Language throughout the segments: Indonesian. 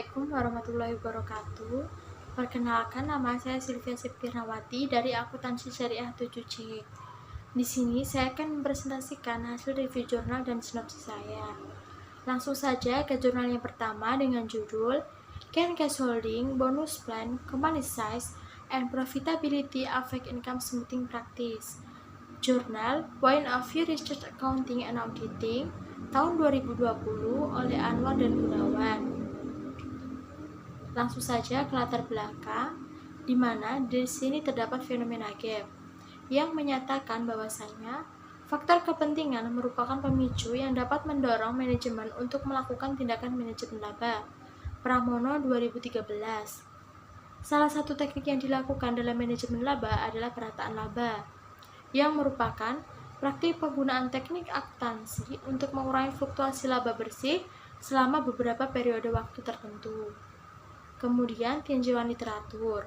Assalamualaikum warahmatullahi wabarakatuh. Perkenalkan, nama saya Sylvia Septianawati dari Akuntansi Syariah 7C. Di sini saya akan mempresentasikan hasil review jurnal dan sinopsis saya. Langsung saja ke jurnal yang pertama dengan judul Can Cash Holding, Bonus Plan, Company Size, and Profitability Affect Income Smoothing Practice. Jurnal Point of View Research Accounting and Auditing tahun 2020 oleh Anwar dan Gunawan. Langsung saja ke latar belakang, di mana di sini terdapat fenomena gap yang menyatakan bahwasanya faktor kepentingan merupakan pemicu yang dapat mendorong manajemen untuk melakukan tindakan manajemen laba. Pramono 2013. Salah satu teknik yang dilakukan dalam manajemen laba adalah perataan laba, yang merupakan praktik penggunaan teknik akuntansi untuk mengurangi fluktuasi laba bersih selama beberapa periode waktu tertentu. Kemudian, tinjauan literatur.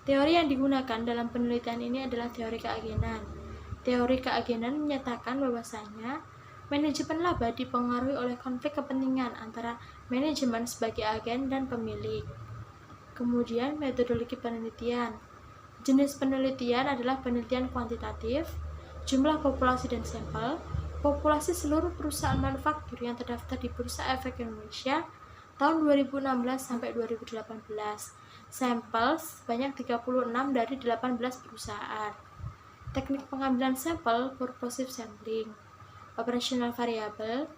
Teori yang digunakan dalam penelitian ini adalah teori keagenan. Teori keagenan menyatakan bahwasanya manajemen laba dipengaruhi oleh konflik kepentingan antara manajemen sebagai agen dan pemilik. Kemudian, metodologi penelitian. Jenis penelitian adalah penelitian kuantitatif, jumlah populasi dan sampel, populasi seluruh perusahaan manufaktur yang terdaftar di Bursa Efek Indonesia tahun 2016 sampai 2018. Sampel sebanyak 36 dari 18 perusahaan. Teknik pengambilan sampel purposive sampling, operational variable,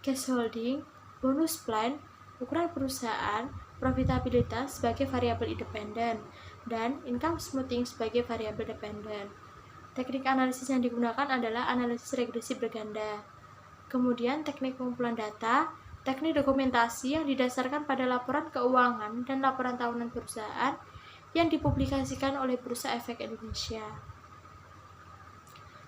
cash holding, bonus plan, ukuran perusahaan, profitabilitas sebagai variabel independen, dan income smoothing sebagai variabel dependen. Teknik analisis yang digunakan adalah analisis regresi berganda. Kemudian teknik pengumpulan data, teknik dokumentasi yang didasarkan pada laporan keuangan dan laporan tahunan perusahaan yang dipublikasikan oleh Bursa Efek Indonesia.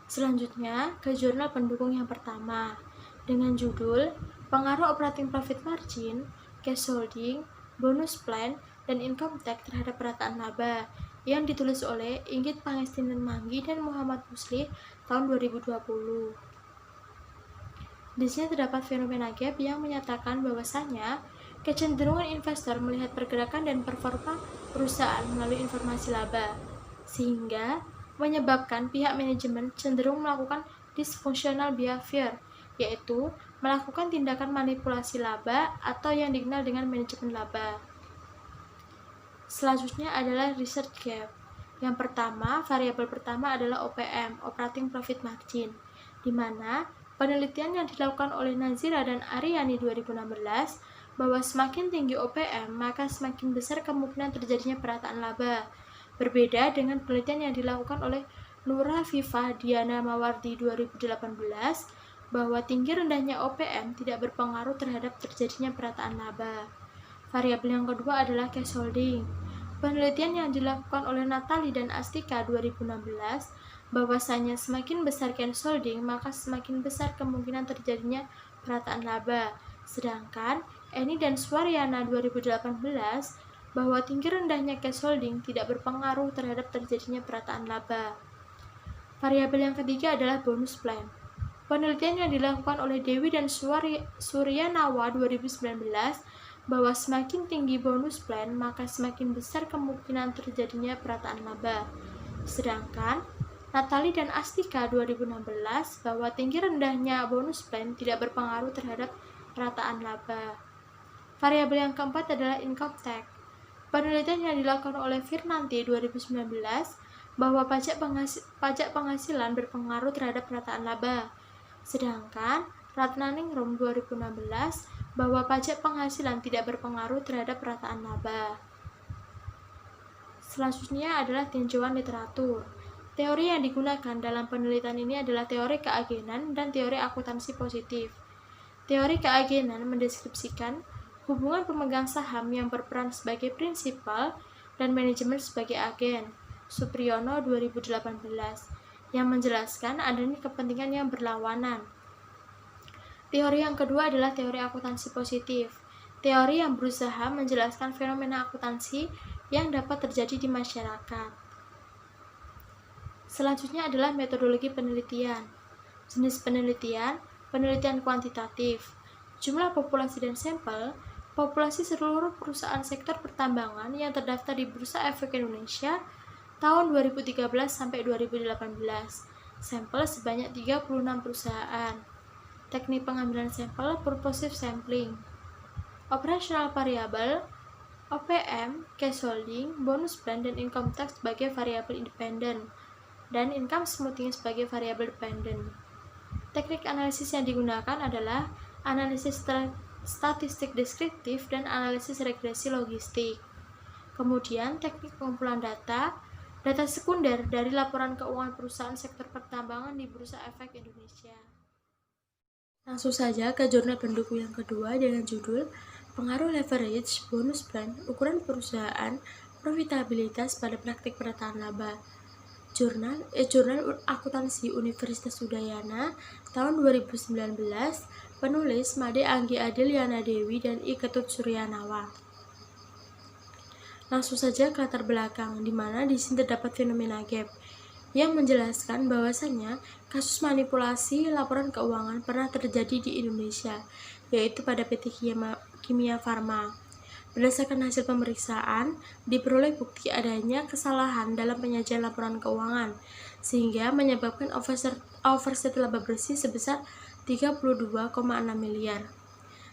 Selanjutnya, ke jurnal pendukung yang pertama, dengan judul Pengaruh Operating Profit Margin, Cash Holding, Bonus Plan, dan Income Tax terhadap perataan laba, yang ditulis oleh Inggit Pangestinan Manggi dan Muhammad Muslih tahun 2020. Di sini terdapat fenomena gap yang menyatakan bahwasanya kecenderungan investor melihat pergerakan dan performa perusahaan melalui informasi laba, sehingga menyebabkan pihak manajemen cenderung melakukan dysfunctional behavior, yaitu melakukan tindakan manipulasi laba atau yang dikenal dengan manajemen laba. Selanjutnya adalah research gap. Yang pertama, variabel pertama adalah OPM, Operating Profit Margin, di mana penelitian yang dilakukan oleh Nazira dan Aryani 2016 bahwa semakin tinggi OPM, maka semakin besar kemungkinan terjadinya perataan laba. Berbeda dengan penelitian yang dilakukan oleh Nura Fifah Diana Mawardi 2018 bahwa tinggi rendahnya OPM tidak berpengaruh terhadap terjadinya perataan laba. Variabel yang kedua adalah cash holding. Penelitian yang dilakukan oleh Natali dan Astika 2016 bahwasanya semakin besar cash holding, maka semakin besar kemungkinan terjadinya perataan laba. Sedangkan Eni dan Swaryana 2018 bahwa tinggi rendahnya cash holding tidak berpengaruh terhadap terjadinya perataan laba. Variabel yang ketiga adalah bonus plan. Penelitian yang dilakukan oleh Dewi dan Suryanawa 2019 bahwa semakin tinggi bonus plan, maka semakin besar kemungkinan terjadinya perataan laba. Sedangkan Natali dan Astika 2016 bahwa tinggi rendahnya bonus plan tidak berpengaruh terhadap perataan laba. Variabel yang keempat adalah income tax. Penelitian yang dilakukan oleh Firnanti 2019 bahwa pajak penghasilan berpengaruh terhadap perataan laba. Sedangkan Ratnaningrum 2016 bahwa pajak penghasilan tidak berpengaruh terhadap perataan laba. Selanjutnya adalah tinjauan literatur. Teori yang digunakan dalam penelitian ini adalah teori keagenan dan teori akuntansi positif. Teori keagenan mendeskripsikan hubungan pemegang saham yang berperan sebagai prinsipal dan manajemen sebagai agen, Supriyono 2018, yang menjelaskan adanya kepentingan yang berlawanan. Teori yang kedua adalah teori akuntansi positif. Teori yang berusaha menjelaskan fenomena akuntansi yang dapat terjadi di masyarakat. Selanjutnya adalah metodologi penelitian. Jenis penelitian, penelitian kuantitatif, jumlah populasi dan sampel, populasi seluruh perusahaan sektor pertambangan yang terdaftar di Bursa Efek Indonesia tahun 2013 sampai 2018. Sampel sebanyak 36 perusahaan. Teknik pengambilan sampel purposive sampling. Operational variable OPM, cash holding, bonus plan, dan income tax sebagai variabel independen, dan income smoothing sebagai variabel dependen. Teknik analisis yang digunakan adalah analisis statistik deskriptif dan analisis regresi logistik. Kemudian, teknik pengumpulan data sekunder dari laporan keuangan perusahaan sektor pertambangan di Bursa Efek Indonesia. Langsung saja ke jurnal pendukung yang kedua dengan judul Pengaruh Leverage, Bonus Plan, Ukuran Perusahaan, Profitabilitas pada Praktik Perataan Laba. Jurnal Akuntansi Universitas Udayana tahun 2019, penulis Made Anggi Adil Yana Dewi dan I Ketut Suryanawa. Langsung saja ke latar belakang, di mana di sini terdapat fenomena gap yang menjelaskan bahwasannya kasus manipulasi laporan keuangan pernah terjadi di Indonesia, yaitu pada PT Kimia Farma. Berdasarkan hasil pemeriksaan, diperoleh bukti adanya kesalahan dalam penyajian laporan keuangan, sehingga menyebabkan overset laba bersih sebesar 32,6 miliar.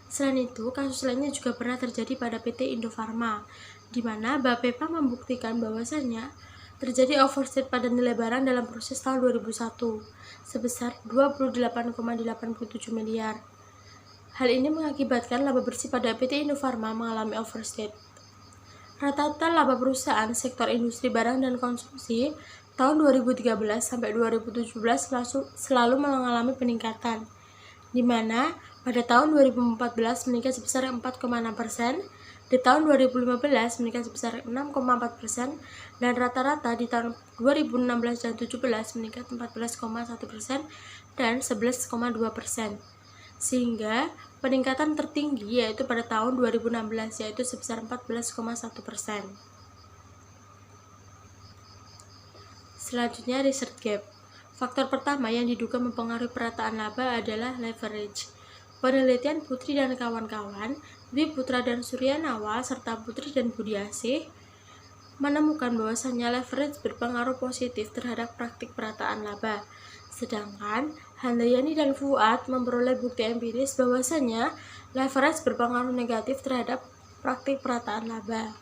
Selain itu, kasus lainnya juga pernah terjadi pada PT Indofarma, di mana Bapepma membuktikan bahwasannya terjadi overset pada nilai barang dalam proses tahun 2001 sebesar 28,87 miliar. Hal ini mengakibatkan laba bersih pada PT Indofarma mengalami overset. Rata-rata laba perusahaan sektor industri barang dan konsumsi tahun 2013 sampai 2017 selalu mengalami peningkatan, di mana pada tahun 2014 meningkat sebesar 4,6%, di tahun 2015 meningkat sebesar 6,4%, dan rata-rata di tahun 2016 dan 2017 meningkat 14,1% dan 11,2%. Sehingga peningkatan tertinggi yaitu pada tahun 2016 yaitu sebesar 14,1%. Selanjutnya research gap. Faktor pertama yang diduga mempengaruhi perataan laba adalah leverage. Penelitian Putri dan kawan-kawan, Dwi Putra dan Suryanawa, serta Putri dan Budiasih menemukan bahwasannya leverage berpengaruh positif terhadap praktik perataan laba. Sedangkan Handayani dan Fuad memperoleh bukti empiris bahwasannya leverage berpengaruh negatif terhadap praktik perataan laba.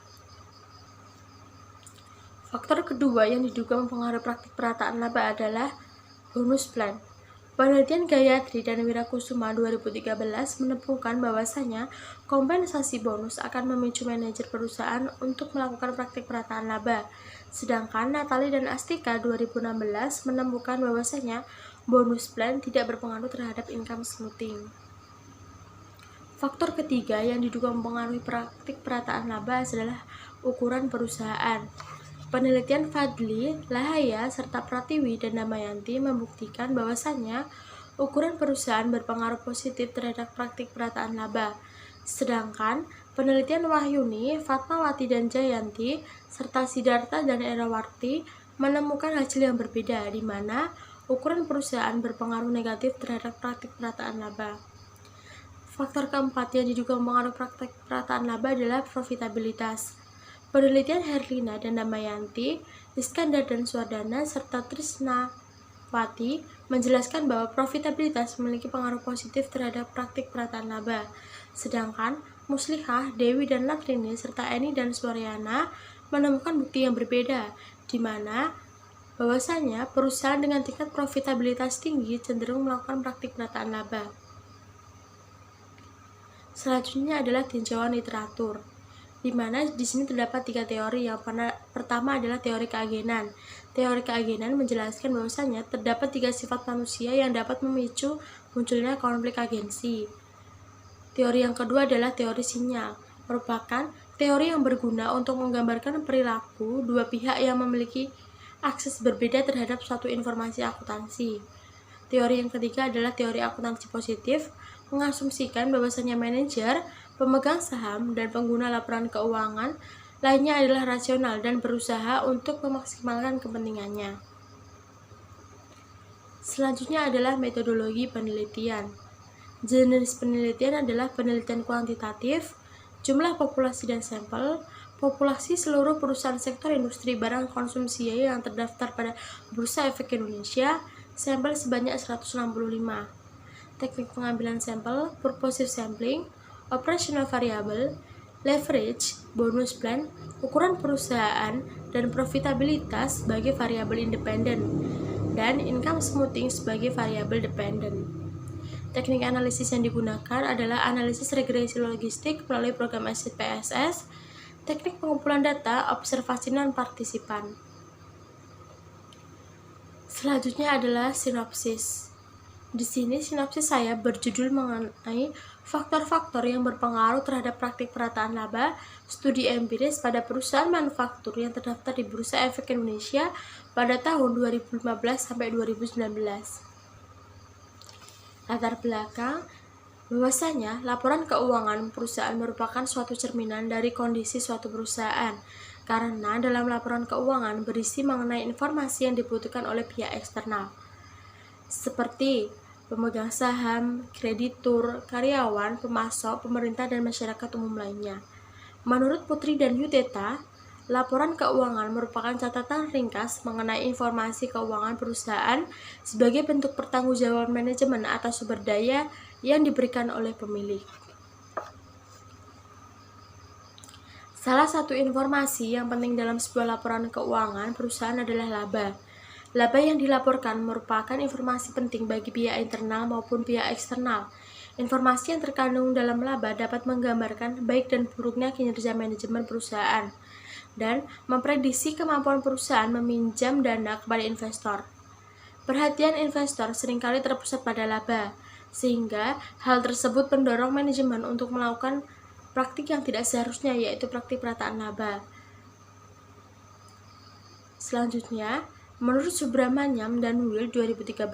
Faktor kedua yang diduga mempengaruhi praktik perataan laba adalah bonus plan. Penelitian Gayatri dan Wirakusuma 2013 menemukan bahwasannya kompensasi bonus akan memicu manajer perusahaan untuk melakukan praktik perataan laba. Sedangkan Natali dan Astika 2016 menemukan bahwasannya bonus plan tidak berpengaruh terhadap income smoothing. Faktor ketiga yang diduga mempengaruhi praktik perataan laba adalah ukuran perusahaan. Penelitian Fadli, Lahaya, serta Pratiwi dan Damayanti membuktikan bahwasannya ukuran perusahaan berpengaruh positif terhadap praktik perataan laba. Sedangkan penelitian Wahyuni, Fatmawati dan Jayanti, serta Siddhartha dan Erawarti menemukan hasil yang berbeda, di mana ukuran perusahaan berpengaruh negatif terhadap praktik perataan laba. Faktor keempat yang diduga mempengaruhi praktik perataan laba adalah profitabilitas. Penelitian Herlina dan Damayanti, Iskandar dan Swardana, serta Trisnawati menjelaskan bahwa profitabilitas memiliki pengaruh positif terhadap praktik perataan laba. Sedangkan Muslihah, Dewi dan Latrini, serta Eni dan Suryana menemukan bukti yang berbeda, di mana bahwasanya perusahaan dengan tingkat profitabilitas tinggi cenderung melakukan praktik perataan laba. Selanjutnya adalah tinjauan literatur, di mana di sini terdapat 3 teori. Yang pertama adalah teori keagenan. Teori keagenan menjelaskan bahwasanya terdapat 3 sifat manusia yang dapat memicu munculnya konflik agensi. Teori yang kedua adalah teori sinyal, merupakan teori yang berguna untuk menggambarkan perilaku dua pihak yang memiliki akses berbeda terhadap suatu informasi akuntansi. Teori yang ketiga adalah teori akuntansi positif, mengasumsikan bahwasanya manajer, pemegang saham, dan pengguna laporan keuangan lainnya adalah rasional dan berusaha untuk memaksimalkan kepentingannya. Selanjutnya adalah metodologi penelitian. Jenis penelitian adalah penelitian kuantitatif, Jumlah populasi dan sampel. Populasi seluruh perusahaan sektor industri barang konsumsi yang terdaftar pada Bursa Efek Indonesia, sampel sebanyak 165. Teknik pengambilan sampel, purposive sampling, operational variable, leverage, bonus plan, ukuran perusahaan, dan profitabilitas sebagai variabel independen, dan income smoothing sebagai variabel dependen. Teknik analisis yang digunakan adalah analisis regresi logistik melalui program PSS, teknik pengumpulan data, observasi non-partisipan. Selanjutnya adalah sinopsis. Di sini sinopsis saya berjudul mengenai faktor-faktor yang berpengaruh terhadap praktik perataan laba studi empiris pada perusahaan manufaktur yang terdaftar di Bursa Efek Indonesia pada tahun 2015 sampai 2019. Latar belakang, bahwasanya laporan keuangan perusahaan merupakan suatu cerminan dari kondisi suatu perusahaan, karena dalam laporan keuangan berisi mengenai informasi yang dibutuhkan oleh pihak eksternal, seperti pemegang saham, kreditur, karyawan, pemasok, pemerintah, dan masyarakat umum lainnya. Menurut Putri dan Yuteta, laporan keuangan merupakan catatan ringkas mengenai informasi keuangan perusahaan sebagai bentuk pertanggungjawaban manajemen atas sumber daya yang diberikan oleh pemilik. Salah satu informasi yang penting dalam sebuah laporan keuangan perusahaan adalah laba. Laba yang dilaporkan merupakan informasi penting bagi pihak internal maupun pihak eksternal. Informasi yang terkandung dalam laba dapat menggambarkan baik dan buruknya kinerja manajemen perusahaan dan memprediksi kemampuan perusahaan meminjam dana kepada investor. Perhatian investor seringkali terpusat pada laba, sehingga hal tersebut mendorong manajemen untuk melakukan praktik yang tidak seharusnya, yaitu praktik perataan laba. Selanjutnya, menurut Subramanyam dan Will 2013,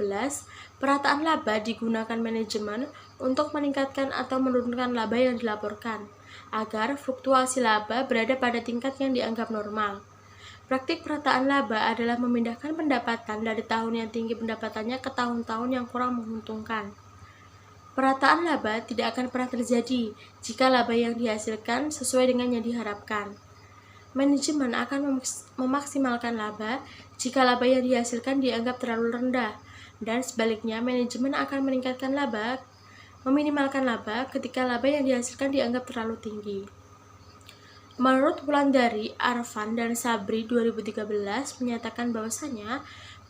perataan laba digunakan manajemen untuk meningkatkan atau menurunkan laba yang dilaporkan, agar fluktuasi laba berada pada tingkat yang dianggap normal. Praktik perataan laba adalah memindahkan pendapatan dari tahun yang tinggi pendapatannya ke tahun-tahun yang kurang menguntungkan. Perataan laba tidak akan pernah terjadi jika laba yang dihasilkan sesuai dengan yang diharapkan. Manajemen akan memaksimalkan laba jika laba yang dihasilkan dianggap terlalu rendah, dan sebaliknya manajemen akan meminimalkan laba ketika laba yang dihasilkan dianggap terlalu tinggi. Menurut Wulandari, Arfan, dan Sabri 2013 menyatakan bahwasanya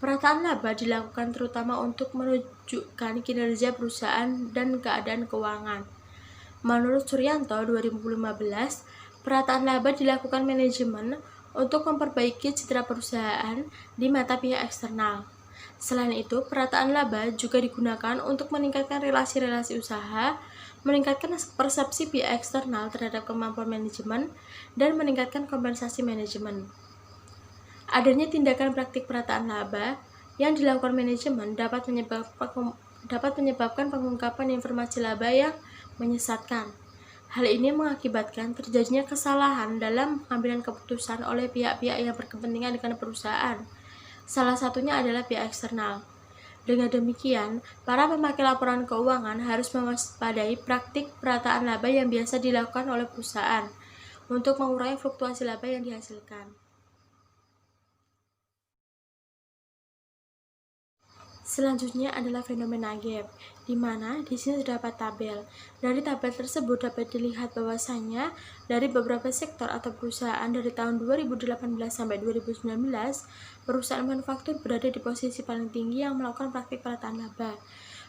perataan laba dilakukan terutama untuk menunjukkan kinerja perusahaan dan keadaan keuangan. Menurut Suryanto 2015, perataan laba dilakukan manajemen untuk memperbaiki citra perusahaan di mata pihak eksternal. Selain itu, perataan laba juga digunakan untuk meningkatkan relasi-relasi usaha, meningkatkan persepsi pihak eksternal terhadap kemampuan manajemen, dan meningkatkan kompensasi manajemen. Adanya tindakan praktik perataan laba yang dilakukan manajemen dapat menyebabkan pengungkapan informasi laba yang menyesatkan. Hal ini mengakibatkan terjadinya kesalahan dalam pengambilan keputusan oleh pihak-pihak yang berkepentingan dengan perusahaan. Salah satunya adalah pihak eksternal. Dengan demikian, para pemakai laporan keuangan harus mewaspadai praktik perataan laba yang biasa dilakukan oleh perusahaan untuk mengurangi fluktuasi laba yang dihasilkan. Selanjutnya adalah fenomena gap, di mana di sini terdapat tabel. Dari tabel tersebut dapat dilihat bahwasanya dari beberapa sektor atau perusahaan dari tahun 2018 sampai 2019, perusahaan manufaktur berada di posisi paling tinggi yang melakukan praktik perataan laba.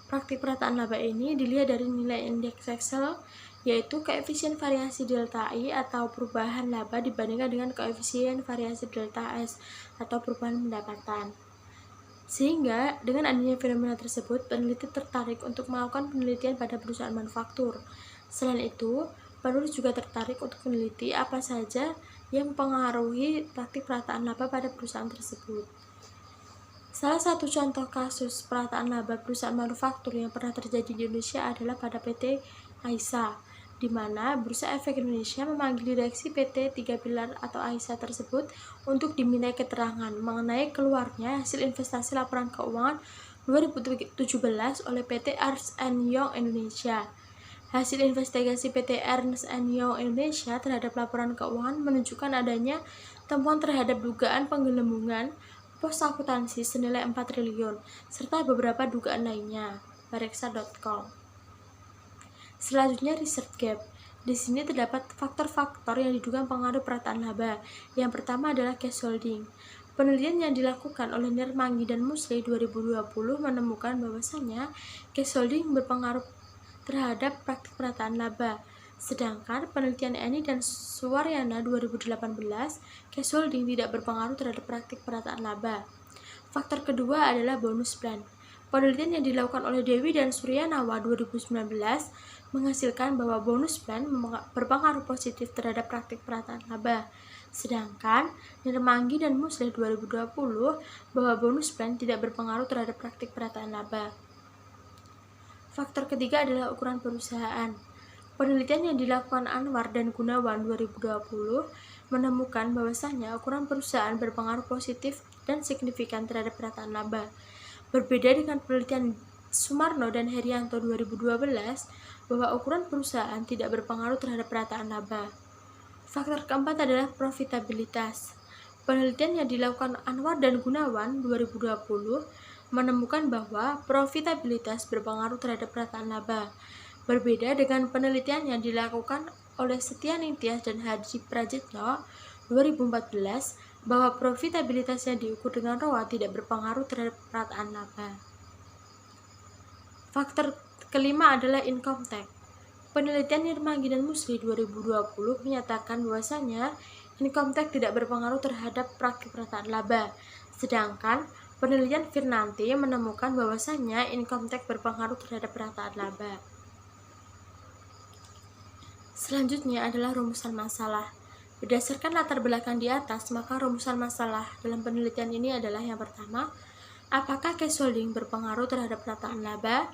Praktik perataan laba ini dilihat dari nilai indeks Excel, yaitu koefisien variasi delta I atau perubahan laba dibandingkan dengan koefisien variasi delta S atau perubahan pendapatan. Sehingga dengan adanya fenomena tersebut, peneliti tertarik untuk melakukan penelitian pada perusahaan manufaktur. Selain itu, penulis juga tertarik untuk meneliti apa saja yang mempengaruhi praktik perataan laba pada perusahaan tersebut. Salah satu contoh kasus perataan laba perusahaan manufaktur yang pernah terjadi di Indonesia adalah pada PT Aisa, di mana Bursa Efek Indonesia memanggil direksi PT Tiga Pilar atau Aisa tersebut untuk dimintai keterangan mengenai keluarnya hasil investasi laporan keuangan 2017 oleh PT Ernst & Young Indonesia. Hasil investigasi PT Ernst & Young Indonesia terhadap laporan keuangan menunjukkan adanya temuan terhadap dugaan penggelembungan pos akuntansi senilai 4 triliun, serta beberapa dugaan lainnya. Bareksa.com. Selanjutnya, research gap. Di sini terdapat faktor-faktor yang diduga pengaruh perataan laba. Yang pertama adalah cash holding. Penelitian yang dilakukan oleh Nirmanggi dan Musli 2020 menemukan bahwasanya cash holding berpengaruh terhadap praktik perataan laba. Sedangkan penelitian Eni dan Suwaryana 2018, cash holding tidak berpengaruh terhadap praktik perataan laba. Faktor kedua adalah bonus plan. Penelitian yang dilakukan oleh Dewi dan Suryanawa 2019 menghasilkan bahwa bonus plan berpengaruh positif terhadap praktik perataan laba. Sedangkan Nirmanggi dan Musli 2020 bahwa bonus plan tidak berpengaruh terhadap praktik perataan laba. Faktor ketiga adalah ukuran perusahaan. Penelitian yang dilakukan Anwar dan Gunawan 2020 menemukan bahwasanya ukuran perusahaan berpengaruh positif dan signifikan terhadap perataan laba. Berbeda dengan penelitian Sumarno dan Herianto 2012 bahwa ukuran perusahaan tidak berpengaruh terhadap perataan laba. Faktor keempat adalah profitabilitas. Penelitian yang dilakukan Anwar dan Gunawan 2020 menemukan bahwa profitabilitas berpengaruh terhadap perataan laba. Berbeda dengan penelitian yang dilakukan oleh Setia Ningtyas dan Haji Prajetno 2014 bahwa profitabilitas yang diukur dengan ROA tidak berpengaruh terhadap perataan laba. Faktor kelima adalah income tax. Penelitian Nirmanggi dan Musli 2020 menyatakan bahwasanya income tax tidak berpengaruh terhadap praktik perataan laba. Sedangkan penelitian Firnanti menemukan bahwasanya income tax berpengaruh terhadap perataan laba. Selanjutnya adalah rumusan masalah. Berdasarkan latar belakang di atas, maka rumusan masalah dalam penelitian ini adalah yang pertama, apakah cash holding berpengaruh terhadap perataan laba?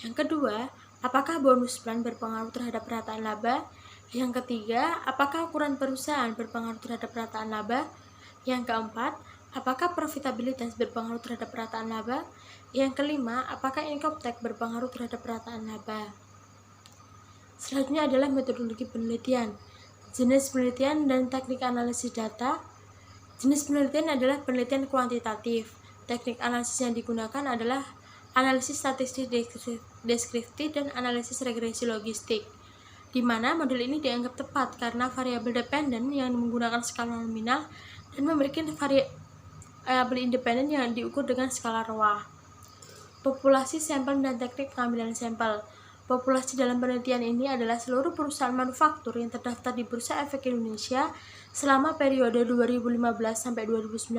Yang kedua, apakah bonus plan berpengaruh terhadap perataan laba? Yang ketiga, apakah ukuran perusahaan berpengaruh terhadap perataan laba? Yang keempat, apakah profitabilitas berpengaruh terhadap perataan laba? Yang kelima, apakah income tax berpengaruh terhadap perataan laba? Selanjutnya adalah metodologi penelitian. Jenis penelitian dan teknik analisis data. Jenis penelitian adalah penelitian kuantitatif. Teknik analisis yang digunakan adalah analisis statistik deskriptif dan analisis regresi logistik, di mana model ini dianggap tepat karena variabel dependen yang menggunakan skala nominal dan memberikan variabel independen yang diukur dengan skala ROA. Populasi sampel dan teknik pengambilan sampel. Populasi dalam penelitian ini adalah seluruh perusahaan manufaktur yang terdaftar di Bursa Efek Indonesia selama periode 2015 sampai 2019.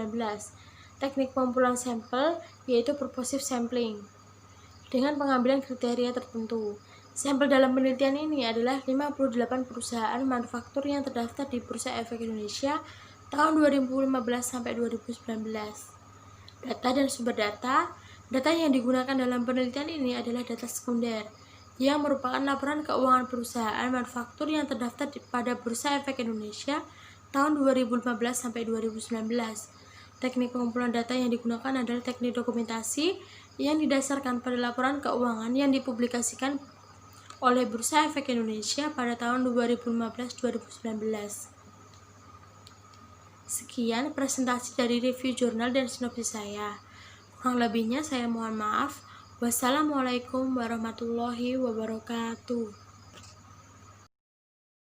Teknik pengumpulan sampel yaitu purposive sampling dengan pengambilan kriteria tertentu. Sampel dalam penelitian ini adalah 58 perusahaan manufaktur yang terdaftar di Bursa Efek Indonesia tahun 2015 sampai 2019. Data dan sumber data. Data yang digunakan dalam penelitian ini adalah data sekunder, yang merupakan laporan keuangan perusahaan manufaktur yang terdaftar pada Bursa Efek Indonesia tahun 2015 sampai 2019. Teknik pengumpulan data yang digunakan adalah teknik dokumentasi yang didasarkan pada laporan keuangan yang dipublikasikan oleh Bursa Efek Indonesia pada tahun 2015-2019. Sekian presentasi dari review jurnal dan sinopsis saya. Kurang lebihnya saya mohon maaf. Wassalamualaikum warahmatullahi wabarakatuh.